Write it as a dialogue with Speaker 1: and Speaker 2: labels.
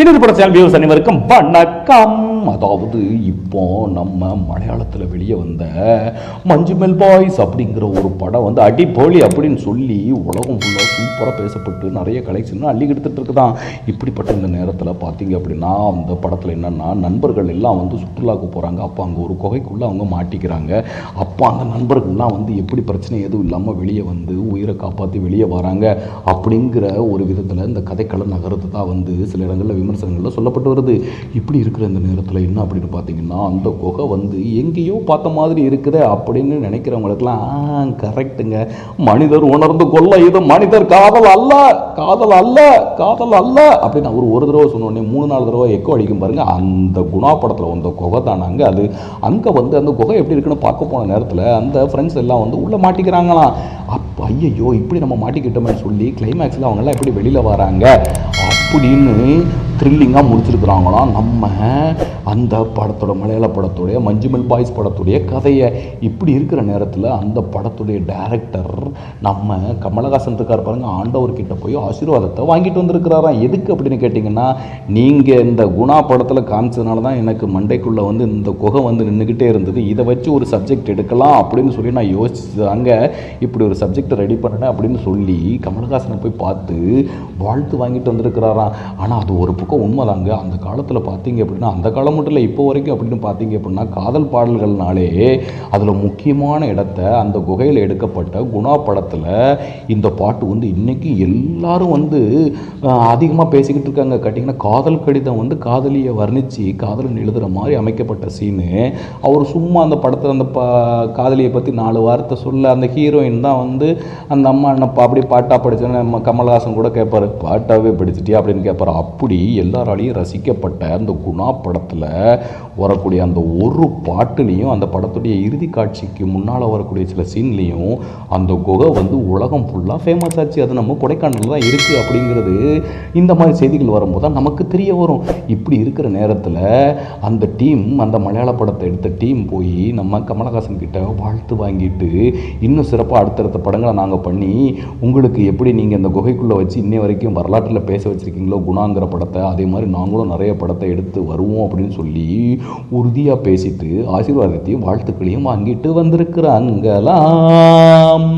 Speaker 1: சின்ன பட வியூஸ் அனைவருக்கும் வணக்கம். அதாவது இப்போ நம்ம மலையாளத்தில் வெளியே வந்த மஞ்சுமெல் பாய்ஸ் அப்படிங்கிற ஒரு படம் வந்து அடிப்பொலி அப்படின்னு சொல்லி உலகம் ஃபுல்லாக சூப்பராக பேசப்பட்டு நிறைய கலெக்ஷன் அள்ளி எடுத்துகிட்டு இருக்குதான். இப்படிப்பட்ட இந்த நேரத்தில் பார்த்தீங்க அப்படின்னா அந்த படத்தில் என்னென்னா நண்பர்கள் எல்லாம் வந்து சுற்றுலாவுக்கு போகிறாங்க. அப்போ அங்கே ஒரு குகைக்குள்ளே அவங்க மாட்டிக்கிறாங்க. அப்போ அந்த நண்பர்கள்லாம் வந்து எப்படி பிரச்சனை எதுவும் இல்லாமல் வெளியே வந்து உயிரை காப்பாற்றி வெளியே வராங்க அப்படிங்கிற ஒரு விதத்தில் இந்த கதைக்களம் நகரத்து தான் வந்து சில இடங்களில் விமர்சனங்களில் சொல்லப்பட்டு வருது. இப்படி இருக்கிற இந்த நேரத்தில் என்ன அப்படின்னு பார்த்தீங்கன்னா அந்த குகை வந்து எங்கேயோ பார்த்த மாதிரி இருக்குது அப்படின்னு நினைக்கிறவங்களுக்கெல்லாம் கரெக்டுங்க. மனிதர் உணர்ந்து கொள்ள இது மனிதர் காதல் அல்ல, காதல் அல்ல, காதல் அல்ல அப்படின்னு அவர் ஒரு தடவை சொன்னோடனே 3-4 தடவை எக்கோ அடிக்கும் பாருங்க. அந்த குணா படத்தில் வந்த குகை தானாங்க அது. அங்கே வந்து அந்த குகை எப்படி இருக்குன்னு பார்க்க போன நேரத்தில் அந்த ஃப்ரெண்ட்ஸ் எல்லாம் வந்து உள்ளே மாட்டிக்கிறாங்களாம். அப்போ ஐயோ இப்படி நம்ம மாட்டிக்கிட்டோமே சொல்லி கிளைமேக்ஸில் அவங்கெல்லாம் எப்படி வெளியில் வராங்க அப்படின்னு த்ரில்லிங்காக முடிச்சிருக்கிறாங்களாம். நம்ம அந்த படத்தோட மலையாள படத்துடைய மஞ்சுமெல் பாய்ஸ் படத்துடைய கதையை இப்படி இருக்கிற நேரத்தில் அந்த படத்துடைய டைரக்டர் நம்ம கமலஹாசன் இருக்கார் பாருங்க, ஆண்டவர்கிட்ட போய் ஆசீர்வாதத்தை வாங்கிட்டு வந்திருக்கிறாராம். எதுக்கு அப்படின்னு கேட்டிங்கன்னா, நீங்கள் இந்த குணா படத்தில் காமிச்சதுனால தான் எனக்கு மண்டைக்குள்ளே வந்து இந்த குகை வந்து நின்றுக்கிட்டே இருந்தது, இதை வச்சு ஒரு சப்ஜெக்ட் எடுக்கலாம் அப்படின்னு சொல்லி நான் யோசிச்சுதாங்க இப்படி ஒரு சப்ஜெக்டை ரெடி பண்ணினேன் அப்படின்னு சொல்லி கமலஹாசனை போய் பார்த்து வாழ்த்து வாங்கிட்டு வந்திருக்கிறாராம். ஆனால் அது ஒரு பக்கம் உண்மைதாங்க. அந்த காலத்தில் பார்த்தீங்க அப்படின்னா, அந்த காலம் மட்டும் இல்லை இப்போ வரைக்கும் அப்படின்னு பார்த்தீங்க அப்படின்னா காதல் பாடல்கள்னாலே அதில் முக்கியமான இடத்த அந்த குகையில் எடுக்கப்பட்ட குணா படத்தில் இந்த பாட்டு வந்து இன்றைக்கி எல்லாரும் வந்து அதிகமாக பேசிக்கிட்டு இருக்காங்க. கேட்டிங்கன்னா காதல் கடிதம் வந்து காதலியை வர்ணித்து காதலன் எழுதுகிற மாதிரி அமைக்கப்பட்ட சீனு. அவர் சும்மா அந்த படத்தில் அந்த காதலியை பற்றி 4 வார்த்தை சொல்ல அந்த ஹீரோயின் தான் வந்து அந்த அம்மா என்னப்பா அப்படி பாட்டாக படித்தோன்னு நம்ம கமல்ஹாசன் கூட கேட்பார், பாட்டாகவே படிச்சிட்டியா அப்படின்னு கேட்பார். அப்படி எல்லாராலையும் ரசிக்கப்பட்ட அந்த குணா படத்தில் வரக்கூடிய அந்த ஒரு பாட்டுலேயும் அந்த படத்துடைய இறுதி காட்சிக்கு முன்னால் வரக்கூடிய சில சீன்லேயும் அந்த குகை வந்து உலகம் ஃபுல்லாக ஃபேமஸ் ஆச்சு. அது நம்ம கொடைக்கானல் தான் இருக்குது அப்படிங்கிறது இந்த மாதிரி செய்திகள் வரும்போது தான் நமக்கு தெரிய வரும். இப்படி இருக்கிற நேரத்தில் அந்த டீம் அந்த மலையாள படத்தை எடுத்த டீம் போய் நம்ம கமலஹாசன் கிட்ட வாழ்த்து வாங்கிட்டு இன்னும் சிறப்பாக அடுத்தடுத்த படங்களை நாங்கள் பண்ணி உங்களுக்கு எப்படி நீங்கள் இந்த குகைக்குள்ளே வச்சு இன்னை வரைக்கும் வரலாற்றில் பேச வச்சுருக்கீங்களோ குணாங்கிற படத்தை, அதே மாதிரி நாங்களும் நிறைய படத்தை எடுத்து வருவோம் அப்படின்னு சொல்லி உறுதியாக பேசிட்டு ஆசீர்வாதத்தையும் வாழ்த்துக்களையும் வாங்கிட்டு வந்திருக்கிறாங்களாம்.